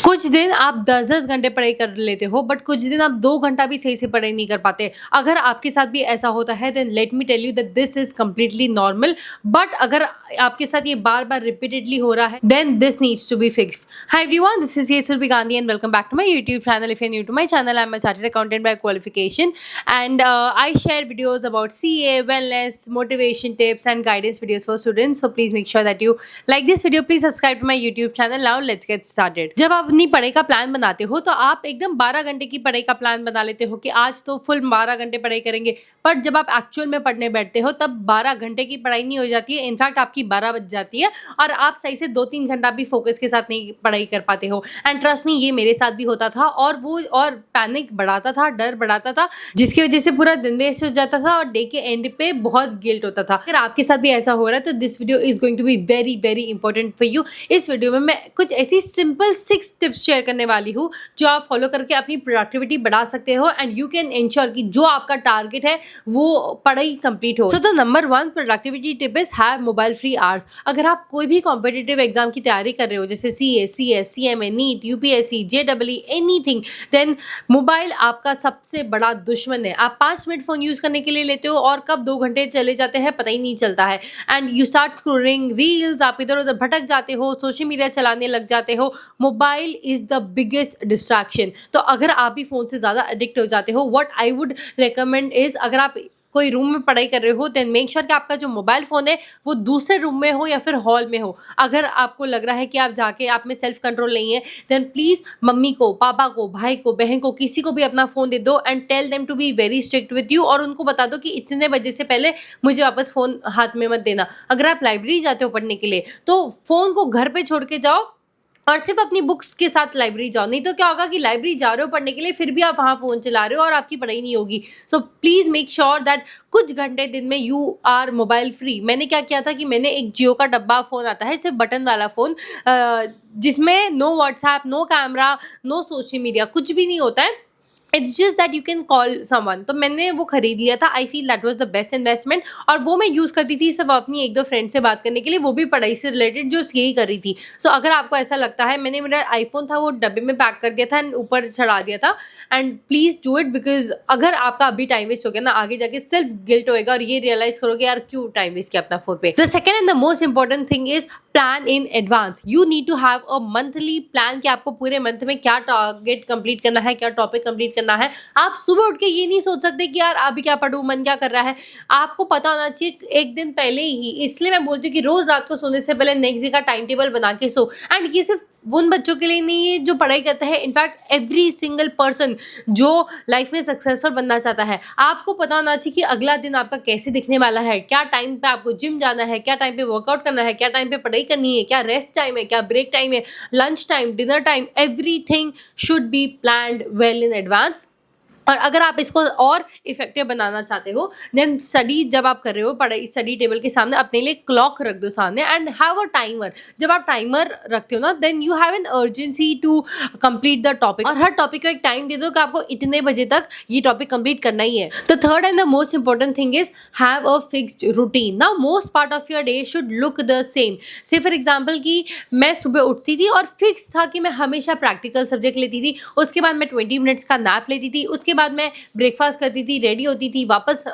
कुछ दिन आप 10-10 घंटे पढ़ाई कर लेते हो, बट कुछ दिन आप 2 घंटा भी सही से पढ़ाई नहीं कर पाते। अगर आपके साथ भी ऐसा होता है, then let me tell you that this is completely normal. But अगर आपके साथ ये बार-बार रिपीटेडली हो रहा है, then this needs to be fixed. Hi everyone, this is येसुरभी Gandhi and welcome back to my YouTube channel. If you are new to my channel, I am a chartered accountant by qualification and I share videos about CA, wellness, motivation tips and guidance videos for students. So please make sure that you like this video. Please subscribe to my YouTube channel. Now let's get started. जब आप अपनी पढ़ाई का plan बनाते हो तो आप एकदम 12 घंटे की पढ़ाई का प्लान बना लेते हो कि आज तो फुल 12 घंटे पढ़ाई करेंगे। पर जब आप एक्चुअल में पढ़ने बैठते हो तब 12 घंटे की पढ़ाई नहीं हो जाती है। इनफैक्ट आपकी 12 बज जाती है और आप सही से 2-3 घंटा भी फोकस के साथ नहीं पढ़ाई कर पाते हो। एंड ट्रस्ट मी, ये मेरे साथ भी होता था और पैनिक बढ़ाता था, डर बढ़ाता था, जिसकी वजह से पूरा दिन वेस्ट हो जाता था और डे के एंड पे बहुत गिल्ट होता था। अगर आपके साथ भी ऐसा हो रहा है तो this video is going to be very very important for you. इस वीडियो में मैं कुछ ऐसी सिंपल 6 टिप्स शेयर करने वाली हूँ जो आप फॉलो करके अपनी प्रोडक्टिविटी बढ़ा सकते हो एंड यू कैन इंश्योर कि जो आपका टारगेट है वो पढ़ाई कंप्लीट हो। So the number 1 productivity tip is have mobile free hours. अगर आप कोई भी कॉम्पिटिटिव एग्जाम की तैयारी कर रहे हो, जैसे CA, CS, CMA, NEET, UPSC, JEE, anything, then mobile आपका सबसे बड़ा दुश्मन है। आप 5 मिनट फोन यूज करने के लिए लेते हो और कब 2 घंटे चले जाते हैं पता ही नहीं चलता है। And you start scrolling reels, आप इधर उधर भटक जाते हो, सोशल मीडिया चलाने लग जाते हो। Mobile is the biggest distraction. तो अगर आप भी फोन से ज्यादा एडिक्ट हो जाते हो, what I would recommend is, अगर आप कोई रूम में पढ़ाई कर रहे हो देन मेक श्योर कि आपका जो मोबाइल फोन है वो दूसरे रूम में हो या फिर हॉल में हो। अगर आपको लग रहा है कि आप जाके आप में सेल्फ कंट्रोल नहीं है, देन प्लीज मम्मी को, पापा को, भाई को, बहन को, किसी को भी अपना फोन दे दो and tell them to be very strict with you, और उनको बता दो कि इतने बजे से पहले मुझे वापस फोन हाथ में मत देना। अगर आप लाइब्रेरी जाते हो पढ़ने के लिए तो फोन को घर पे छोड़ के जाओ और सिर्फ अपनी बुक्स के साथ लाइब्रेरी जाओ। नहीं तो क्या होगा कि लाइब्रेरी जा रहे हो पढ़ने के लिए, फिर भी आप वहाँ फ़ोन चला रहे हो और आपकी पढ़ाई नहीं होगी। So please make sure that कुछ घंटे दिन में यू आर मोबाइल फ्री। मैंने क्या किया था कि मैंने एक जियो का डब्बा फ़ोन आता है, सिर्फ बटन वाला फ़ोन, जिसमें no WhatsApp, no camera, no social media, कुछ भी नहीं होता है। It's just that you can call someone. तो मैंने वो खरीद लिया था। I feel that was the best investment. और वो मैं यूज़ करती थी सब अपनी 1-2 फ्रेंड से बात करने के लिए, वो भी पढ़ाई से रिलेटेड जो यही कर रही थी। सो अगर आपको ऐसा लगता है, मैंने मेरा आईफोन था वो डब्बे में पैक कर दिया था एंड ऊपर चढ़ा दिया था। And please do it, because अगर आपका अभी टाइम वेस्ट हो गया ना, आगे जाके सिर्फ गिल्ट होएगा और ये रियलाइज करोगे यार क्यों टाइम वेस्ट किया अपना फोन पे। The second and the most important thing is plan in advance. You need to have a monthly plan कि आपको पूरे मंथ में क्या टारगेट कंप्लीट करना है, क्या टॉपिक कंप्लीट करना है। आप सुबह उठ के ये नहीं सोच सकते कि यार अभी क्या पढूं, मन क्या कर रहा है। आपको पता होना चाहिए एक दिन पहले ही। इसलिए मैं बोलती हूँ कि रोज रात को सोने से पहले नेक्स्ट डे का टाइम टेबल बना के सो। एंड ये सिर्फ उन बच्चों के लिए नहीं है जो पढ़ाई करते हैं, इनफैक्ट एवरी सिंगल पर्सन जो लाइफ में सक्सेसफुल बनना चाहता है। आपको पता होना चाहिए कि अगला दिन आपका कैसे दिखने वाला है, क्या टाइम पे आपको जिम जाना है, क्या टाइम पे वर्कआउट करना है, क्या टाइम पे पढ़ाई करनी है, क्या रेस्ट टाइम है, क्या ब्रेक टाइम है, lunch time, dinner time, everything should be planned well in advance. और अगर आप इसको और इफेक्टिव बनाना चाहते हो, देन स्टडी जब आप कर रहे हो पढ़ाई, स्टडी टेबल के सामने अपने लिए क्लॉक रख दो सामने एंड हैव अ टाइमर। जब आप टाइमर रखते हो ना, then you have an urgency to complete the topic, और हर टॉपिक को एक टाइम दे दो कि आपको इतने बजे तक ये टॉपिक कंप्लीट करना ही है। The third and the most important thing is have a fixed routine. Now most part of your day should look the same. से फॉर एग्जाम्पल कि मैं सुबह उठती थी और फिक्स था कि मैं हमेशा प्रैक्टिकल सब्जेक्ट लेती थी, उसके बाद मैं 20 मिनट्स का नैप लेती थी, उसके बाद मैं ब्रेकफास्ट करती थी, रेडी होती थी, वापस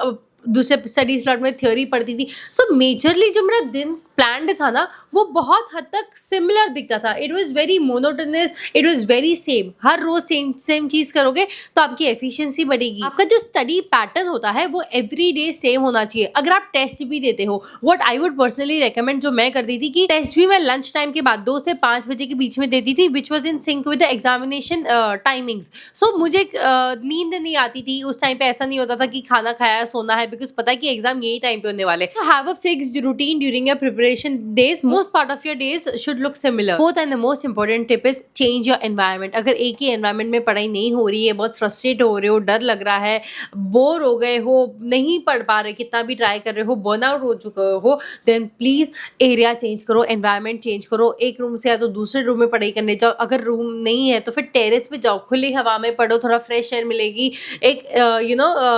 दूसरे स्टडी स्लॉट में थ्योरी पढ़ती थी। सो मेजरली जो मेरा दिन प्लान्ड था ना, वो बहुत हद तक सिमिलर दिखता था। It was very monotonous, it was very same. हर रोज सेम सेम चीज़ करोगे तो आपकी एफिशिएंसी बढ़ेगी। आपका जो स्टडी पैटर्न होता है वो एवरी डे सेम होना चाहिए। अगर आप टेस्ट भी देते हो, what I would personally recommend, जो मैं करती थी कि टेस्ट भी मैं लंच टाइम के बाद 2 से 5 बजे के बीच में देती थी, which was in sync with the examination timings. So मुझे नींद नहीं आती थी उस टाइम पे। ऐसा नहीं होता था कि खाना खाया सोना है, बिकॉज पता है कि एग्जाम यही टाइम पे होने वाले। Have a fixed routine during your preparation days. Most part of your days should look similar. Fourth and the most important tip is change your environment. अगर एक ही environment में पढ़ाई नहीं हो रही है, बहुत फ्रस्ट्रेट हो रहे हो, डर लग रहा है, बोर हो गए हो, नहीं पढ़ पा रहे, कितना भी ट्राई कर रहे हो, बर्नआउट हो चुके हो, देन प्लीज एरिया चेंज करो, एनवायरमेंट चेंज करो। एक रूम से या तो दूसरे रूम में पढ़ाई करने जाओ। अगर रूम नहीं है तो फिर टेरेस पे जाओ, खुली हवा में पढ़ो, थोड़ा फ्रेश एयर मिलेगी। एक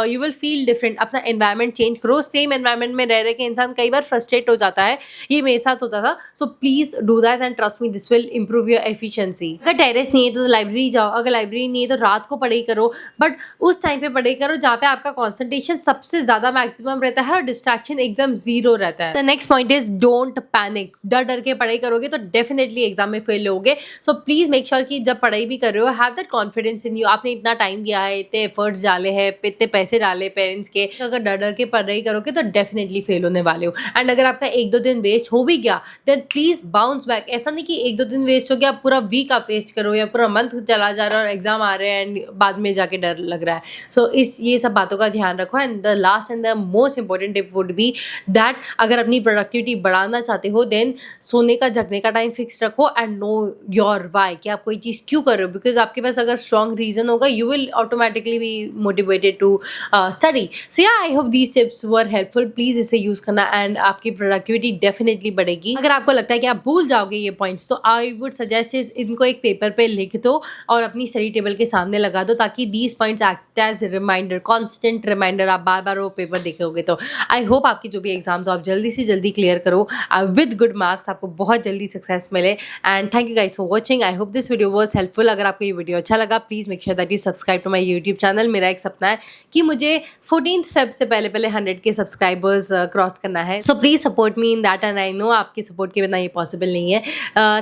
यू विल फील डिफरेंट। अपना एनवायरमेंट चेंज करो। सेम एनवायरमेंट में रह रहे के इंसान कई बार फ्रस्ट्रेट हो जाता है ये मेरे साथ होता था। So please do that and trust me, this will improve your efficiency. अगर टेरेस नहीं है तो लाइब्रेरी जाओ, अगर लाइब्रेरी नहीं है तो रात को पढ़ाई करो, बट उस टाइम पे पढ़ाई करो जहाँ पे आपका कंसंट्रेशन सबसे ज़्यादा मैक्सिमम रहता है और डिस्ट्रैक्शन एकदम ज़ीरो रहता है। The next point is don't panic. डर डर के पढ़ाई करोगे तो डेफिनेटली एग्जाम में फेल होगे। सो प्लीज़ मेक श्योर कि जब पढ़ाई भी कर रहे हो, have that confidence in you. आपने इतना टाइम दिया है, इतने एफर्ट्स डाले हैं, इतने पैसे डाले पेरेंट्स के, तो अगर डर डर के पढ़ाई करोगे तो डेफिनेटली फेल होने वाले हो। एंड अगर आपका 1-2 दिन वेस्ट हो भी गया, देन प्लीज़ बाउंस बैक। ऐसा नहीं कि 1-2 दिन वेस्ट हो गया, पूरा वीक आप वेस्ट करो या पूरा मंथ चला जा रहा है और एग्जाम आ रहे हैं एंड बाद में जाके डर लग रहा है। सो ये सब बातों का ध्यान रखो। And the last and the most important tip would be that अगर अपनी प्रोडक्टिविटी बढ़ाना चाहते हो, देन सोने का जगने का टाइम फिक्स रखो एंड नो योर वाई, कि आप कोई चीज़ क्यों कर रहे हो। बिकॉज आपके पास अगर स्ट्रॉन्ग रीजन होगा, you will automatically be motivated to study. So yeah I hope these tips were helpful. Please इसे यूज़ करना एंड आपकी प्रोडक्टिविटी डेफिनेटली बढ़ेगी। अगर आपको लगता है कि आप भूल जाओगे ये पॉइंट्स, तो आई वुड सजेस्ट इनको एक पेपर पे लिख दो और अपनी स्टडी टेबल के सामने लगा दो, ताकि these points act as reminder, constant reminder. आप बार बार वो पेपर देखोगे तो आई होप आपकी जो भी एग्जाम्स हो आप जल्दी से जल्दी क्लियर करो विद गुड मार्क्स, आपको बहुत जल्दी सक्सेस मिले। And thank you guys for watching. I hope this video was helpful. अगर आपको ये वीडियो अच्छा लगा, please make sure that you subscribe to my YouTube channel. मेरा एक सपना है कि मुझे 14th Feb से पहले 100 के सब्सक्राइबर्स क्रॉस करना है। So please support me in that and I know आपके सपोर्ट के बिना ये पॉसिबल नहीं है।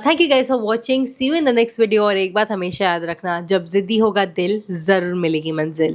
Thank you guys for watching. See you in the next video. और एक बात हमेशा याद रखना, जब जिद्दी होगा दिल, ज़रूर मिलेगी मंजिल।